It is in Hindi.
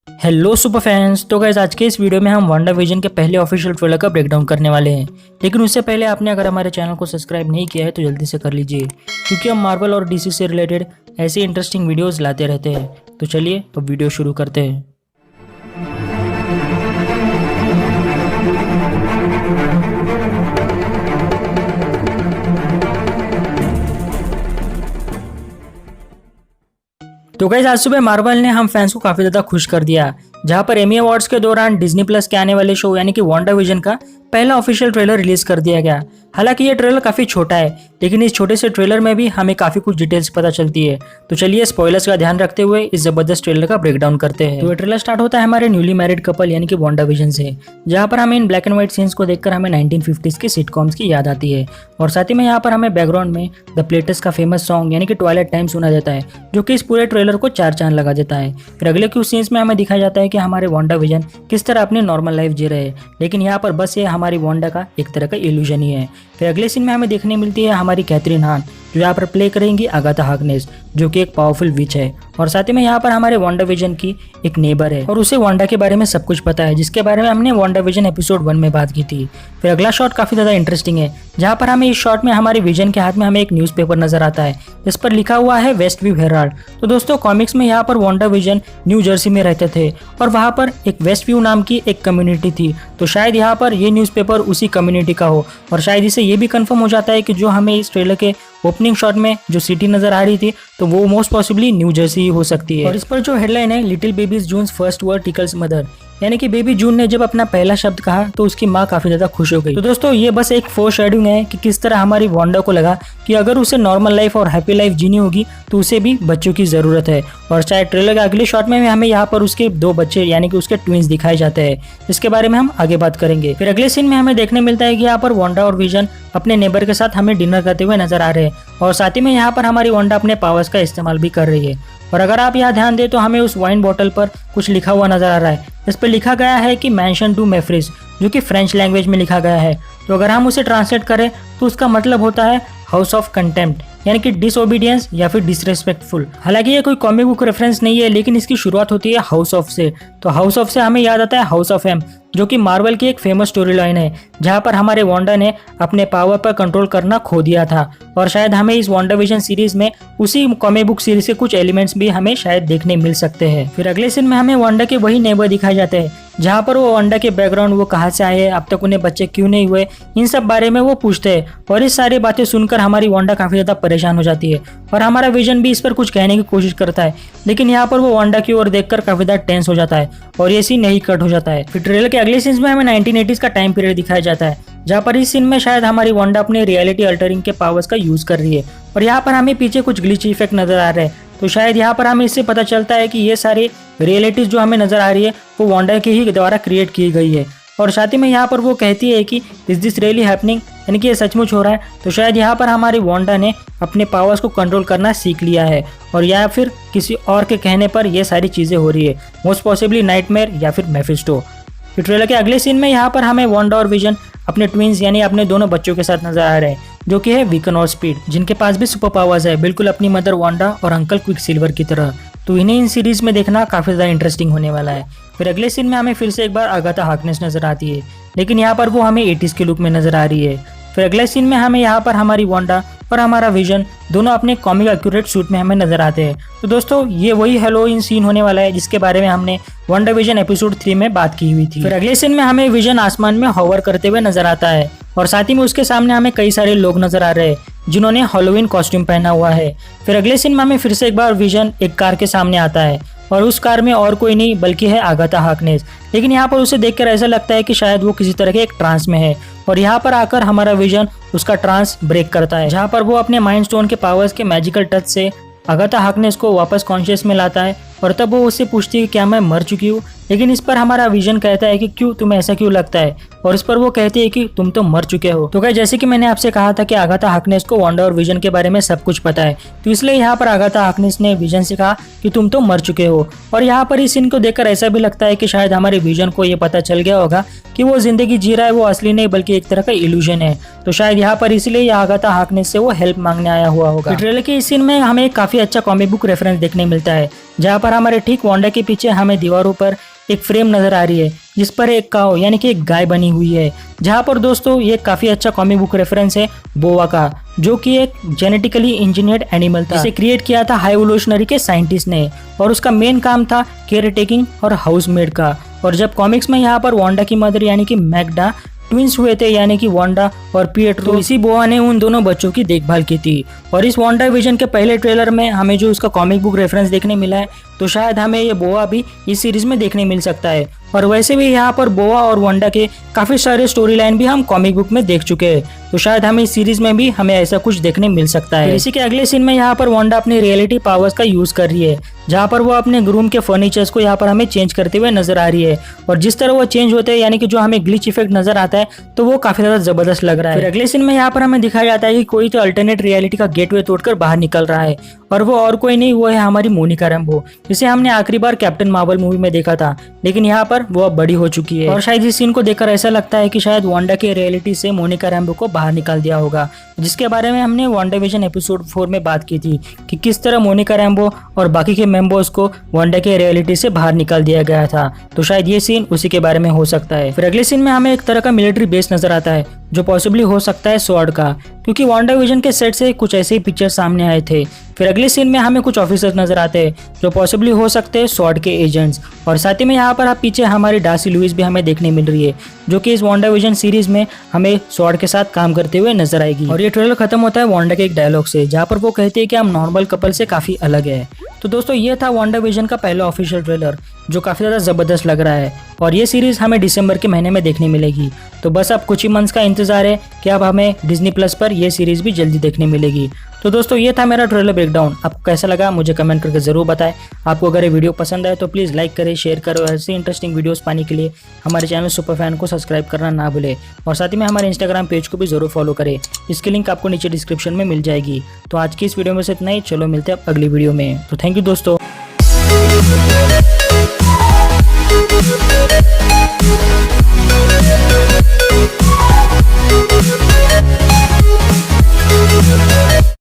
Hello super fans. तो गाइस आज के इस वीडियो में हम वांडा विजन के पहले ऑफिशियल ट्रेलर का ब्रेकडाउन करने वाले हैं। लेकिन उससे पहले आपने अगर हमारे चैनल को सब्सक्राइब नहीं किया है तो जल्दी से कर लीजिए, क्योंकि हम मार्वल और डीसी से रिलेटेड ऐसे इंटरेस्टिंग वीडियोस लाते रहते हैं। तो चलिए अब वीडियो शुरू करते हैं। तो गाइस आज सुबह मार्वल ने हम फैंस को काफी ज्यादा खुश कर दिया, जहां पर एमी अवार्ड्स के दौरान डिज्नी प्लस के आने वाले शो यानी कि वांडा विजन का पहला ऑफिशियल ट्रेलर रिलीज कर दिया गया। हालांकि ये ट्रेलर काफी छोटा है, लेकिन इस छोटे से ट्रेलर में भी हमें काफी कुछ डिटेल्स पता चलती है। तो चलिए स्पॉयलर्स का ध्यान रखते हुए इस जबरदस्त ट्रेलर का ब्रेकडाउन करते हैं। तो ये ट्रेलर स्टार्ट होता है हमारे न्यूली मैरिड कपल यानी कि वांडा विजन से, जहाँ पर हमें इन ब्लैक एंड व्हाइट सीन्स को देखकर हमें 1950s की सिटकॉम्स की याद आती है। और साथ ही में यहाँ पर हमें बैकग्राउंड में द प्लेटस का फेमस सॉन्ग यानी कि ट्वाइलाइट टाइम सुना जाता है, जो कि इस पूरे ट्रेलर को चार चांद लगा देता है। फिर अगले कुछ सीन्स में हमें दिखाया जाता है कि हमारे वांडा विजन किस तरह अपनी नॉर्मल लाइफ जी रहे हैं, लेकिन यहाँ पर बस ये हमारी वांडा का एक तरह का इल्यूजन ही है। फिर अगले सीन में हमें देखने मिलती है हमारी कैथरीन हान, जो यहाँ पर प्ले करेंगी अगाथा हार्कनेस, जो कि एक पावरफुल विच है। और साथ ही में यहाँ पर हमारे वांडा विजन की एक नेबर है और उसे वांडा के बारे में सब कुछ पता है, जिसके बारे में हमने वांडा विजन एपिसोड 1 में बात की थी। फिर अगला शॉट काफी ज्यादा इंटरेस्टिंग है, जहाँ पर हमें इस शॉट में हमारे विजन के हाथ में हमें एक न्यूज़पेपर नजर आता है, जिस पर लिखा हुआ है वेस्ट व्यू हेराल्ड। तो दोस्तों कॉमिक्स में यहाँ पर वांडा विजन न्यू जर्सी में रहते थे और वहाँ पर एक वेस्ट व्यू नाम की एक कम्युनिटी थी। तो शायद यहाँ पर ये न्यूज़पेपर उसी कम्युनिटी का हो, और शायद इसे ये भी कंफर्म हो जाता है कि जो हमें इस ट्रेलर के ओपनिंग शॉट में जो सिटी नजर आ रही थी तो वो मोस्ट पॉसिबली न्यू जर्सी ही हो सकती है। और इस पर जो हेडलाइन है little babies June's first word tickles mother, यानी कि बेबी जून ने जब अपना पहला शब्द कहा तो उसकी माँ काफी ज्यादा खुश हो गई। तो दोस्तों ये बस एक फोरशैडोइंग है कि किस तरह हमारी वांडा को लगा कि अगर उसे नॉर्मल लाइफ और हैप्पी लाइफ जीनी होगी तो उसे भी बच्चों की जरूरत है। और शायद ट्रेलर के अगले शॉट में हमें यहाँ पर उसके 2 बच्चे यानी कि उसके ट्विंस दिखाए जाते हैं, जिसके बारे में हम आगे बात करेंगे। फिर अगले सीन में हमें देखने मिलता है कि यहाँ पर वांडा और विजन अपने नेबर के साथ हमें डिनर करते हुए नजर आ रहे हैं, और साथ ही में यहाँ पर हमारी वांडा अपने पावर्स का इस्तेमाल भी कर रही है। और अगर आप यहाँ ध्यान दें तो हमें उस वाइन बॉटल पर कुछ लिखा हुआ नजर आ रहा है, इस पर लिखा गया है कि मेंशन टू मेफ्रिस, जो कि फ्रेंच लैंग्वेज में लिखा गया है। तो अगर हम उसे ट्रांसलेट करें तो उसका मतलब होता है हाउस ऑफ कंटेम्प्ट, यानी कि डिसओबीडियंस या फिर डिसरेस्पेक्टफुल। हालांकि ये कोई कॉमिक बुक रेफरेंस नहीं है, लेकिन इसकी शुरुआत होती है हाउस ऑफ से। तो हाउस ऑफ से हमें याद आता है हाउस ऑफ एम, जो कि मार्वल की एक फेमस स्टोरी लाइन है, जहां पर हमारे वांडा ने अपने पावर पर कंट्रोल करना खो दिया था। और शायद हमें इस वांडा विजन सीरीज में उसी कॉमिक बुक सीरीज के कुछ एलिमेंट्स भी हमें शायद देखने मिल सकते हैं। फिर अगले सीन में हमें वांडा के वही नेबर दिखाए जाते हैं, जहाँ पर वो वांडा के बैकग्राउंड, वो कहाँ से आए, अब तक उन्हें बच्चे क्यों नहीं हुए, इन सब बारे में वो पूछते हैं। और इस सारी बातें सुनकर हमारी वांडा काफी ज्यादा परेशान हो जाती है, और हमारा विजन भी इस पर कुछ कहने की कोशिश करता है, लेकिन यहाँ पर वो वांडा की ओर देखकर काफी ज्यादा टेंस हो जाता है और ये सीन नहीं कट हो जाता है। फिर ट्रेलर के अगले सीन में हमें 1980s का टाइम पीरियड दिखाया जाता है, जहाँ पर इस सीन में शायद हमारी वांडा अपने रियलिटी अल्टरिंग के पावर्स का यूज कर रही है। और यहाँ पर हमें पीछे कुछ ग्लिच इफेक्ट नजर आ रहे हैं, तो शायद यहाँ पर हमें इससे पता चलता है कि ये सारी रियलिटीज जो हमें नजर आ रही है वो वांडा के ही द्वारा क्रिएट की गई है। और साथ ही में यहाँ पर वो कहती है कि इज दिस रियली हैपनिंग, यानी कि ये सचमुच हो रहा है। तो शायद यहाँ पर हमारी वांडा ने अपने पावर्स को कंट्रोल करना सीख लिया है, और या फिर किसी और के कहने पर ये सारी चीजें हो रही है, मोस्ट पॉसिबली नाइटमेयर या फिर मेफिस्टो। फिर ट्रेलर के अगले सीन में यहाँ पर हमें वांडा और विजन अपने ट्विंस यानी अपने दोनों बच्चों के साथ नजर आ रहे हैं, जो कि है वीकन और स्पीड, जिनके पास भी सुपर पावर्स है, बिल्कुल अपनी मदर वांडा और अंकल क्विक सिल्वर की तरह। तो इन्हें इन सीरीज में देखना काफी ज्यादा इंटरेस्टिंग होने वाला है। फिर अगले सीन में हमें फिर से एक बार अगाथा हार्कनेस नजर आती है, लेकिन यहाँ पर वो हमें 80s के लुक में नजर आ रही है। फिर अगले सीन में हमें यहाँ पर हमारी वांडा और हमारा विजन दोनों अपने कॉमिक एक्यूरेट सूट में हमें नजर आते हैं। तो दोस्तों ये वही हेलोवीन सीन होने वाला है, जिसके बारे में हमने वांडा विजन एपिसोड 3 में बात की हुई थी। फिर अगले सीन में हमें विजन आसमान में हॉवर करते हुए नजर आता है, और साथ ही में उसके सामने हमें कई सारे लोग नजर आ रहे हैं जिन्होंने हेलोवीन कॉस्ट्यूम पहना हुआ है। फिर अगले सीन में हमें फिर से एक बार विजन एक कार के सामने आता है, और उस कार में और कोई नहीं बल्कि है अगाथा हार्कनेस। लेकिन यहाँ पर उसे देखकर ऐसा लगता है कि शायद वो किसी तरह के एक ट्रांस में है, और यहाँ पर आकर हमारा विजन उसका ट्रांस ब्रेक करता है, जहाँ पर वो अपने माइंड स्टोन के पावर्स के मैजिकल टच से अगाथा हार्कनेस को वापस कॉन्शियस में लाता है। और तब वो उससे पूछती है क्या मैं मर चुकी हूँ, लेकिन इस पर हमारा विजन कहता है कि क्यों, तुम्हें ऐसा क्यों लगता है, और इस पर वो कहती है कि तुम तो मर चुके हो। तो गाइस जैसे कि मैंने आपसे कहा था कि अगाथा हार्कनेस को वांडा और विजन के बारे में सब कुछ पता है, तो इसलिए यहाँ पर अगाथा हार्कनेस ने विजन से कहा कि तुम तो मर चुके हो। और यहाँ पर इस सीन को देखकर ऐसा भी लगता है कि शायद हमारे विजन को ये पता चल गया होगा कि वो जिंदगी जी रहा है वो असली नहीं बल्कि एक तरह का इल्यूजन है। तो शायद यहाँ पर इसलिए अगाथा हार्कनेस से वो हेल्प मांगने आया हुआ होगा। ट्रेलर के इस सीन में हमें काफी अच्छा कॉमिक बुक रेफरेंस देखने मिलता है, जहाँ पर हमारे ठीक वांडा के पीछे हमें दीवारों पर एक फ्रेम नजर आ रही है जिस पर एक काऊ यानी कि एक गाय बनी हुई है। जहाँ पर दोस्तों ये काफी अच्छा कॉमिक बुक रेफरेंस है बोआ का, जो कि एक जेनेटिकली इंजीनियर्ड एनिमल था जिसे क्रिएट किया था हाई इवोल्यूशनरी के साइंटिस्ट ने, और उसका मेन काम था केयर टेकिंग और हाउसमेड का। और जब कॉमिक्स में यहाँ पर वांडा की मदर यानी कि मैग्डा ट्विंस हुए थे यानी कि वांडा और पिएट्रो, तो इसी बोआ ने उन दोनों बच्चों की देखभाल की थी। और इस वांडा विजन के पहले ट्रेलर में हमें जो उसका कॉमिक बुक रेफरेंस देखने मिला है, तो शायद हमें ये बोआ भी इस सीरीज में देखने मिल सकता है। और वैसे भी यहाँ पर बोआ और वांडा के काफी सारे स्टोरी लाइन भी हम कॉमिक बुक में देख चुके हैं, तो शायद हमें इस सीरीज में भी हमें ऐसा कुछ देखने मिल सकता है। इसी के अगले सीन में यहाँ पर वांडा अपनी रियलिटी पावर्स का यूज कर रही है, जहाँ पर वो अपने रूम के फर्नीचर्स को यहाँ पर हमें चेंज करते हुए नजर आ रही है। और जिस तरह वो चेंज होते हैं यानी कि जो हमें ग्लिच इफेक्ट नजर आता है, तो वो काफी ज्यादा जबरदस्त लग रहा है। फिर अगले सीन में यहाँ पर हमें दिखाया जाता है कि कोई तो अल्टरनेट रियलिटी का गेटवे तोड़कर बाहर निकल रहा है, और वो और कोई नहीं, वो है हमारी मोनिका रैम्बो, जिसे हमने आखिरी बार कैप्टन मार्वल मूवी में देखा था, लेकिन यहाँ पर वो अब बड़ी हो चुकी है। और शायद इस सीन को देखकर ऐसा लगता है कि शायद वांडा के रियलिटी से मोनिका रैम्बो को बाहर निकाल दिया होगा, जिसके बारे में हमने वांडा विजन एपिसोड 4 में बात की थी कि किस तरह मोनिका रैम्बो और बाकी के मेंबर्स को वांडा के रियलिटी से बाहर निकाल दिया गया था। तो शायद ये सीन उसी के बारे में हो सकता है। फिर अगले सीन में हमें एक तरह का मिलिट्री बेस नजर आता है, जो पॉसिबली हो सकता है स्वॉर्ड का, क्योंकि वांडा विजन के सेट से कुछ ऐसे ही पिक्चर सामने आए थे। फिर अगले सीन में हमें कुछ ऑफिसर्स नजर आते हैं जो पॉसिबली हो सकते हैं स्वॉर्ड के एजेंट्स, और साथ ही में यहाँ पर आप पीछे हमारी डार्सी लुइस भी हमें देखने मिल रही है, जो कि इस वांडा विजन सीरीज में हमें स्वॉर्ड के साथ काम करते हुए नजर आएगी। और ये ट्रेलर खत्म होता है वांडा के एक डायलॉग से, जहाँ पर वो कहती है कि हम नॉर्मल कपल से काफी अलग है। तो दोस्तों ये था वांडा विजन का पहला ऑफिशियल ट्रेलर, जो काफी ज्यादा जबरदस्त लग रहा है, और ये सीरीज हमें दिसंबर के महीने में देखने मिलेगी। तो बस अब कुछ ही मंथ्स का इंतजार है कि अब हमें डिज्नी प्लस पर यह सीरीज भी जल्दी देखने मिलेगी। तो दोस्तों ये था मेरा ट्रेलर ब्रेकडाउन। आपको कैसा लगा मुझे कमेंट करके जरूर बताएं। आपको अगर ये वीडियो पसंद आए तो प्लीज़ लाइक करें, शेयर करें, और ऐसे इंटरेस्टिंग वीडियोस पाने के लिए हमारे चैनल सुपर फैन को सब्सक्राइब करना ना भूलें, और साथ ही में हमारे इंस्टाग्राम पेज को भी जरूर फॉलो करें। इसकी लिंक आपको नीचे डिस्क्रिप्शन में मिल जाएगी। तो आज की इस वीडियो में से इतना ही, चलो मिलते हैं अब अगली वीडियो में। तो थैंक यू दोस्तों।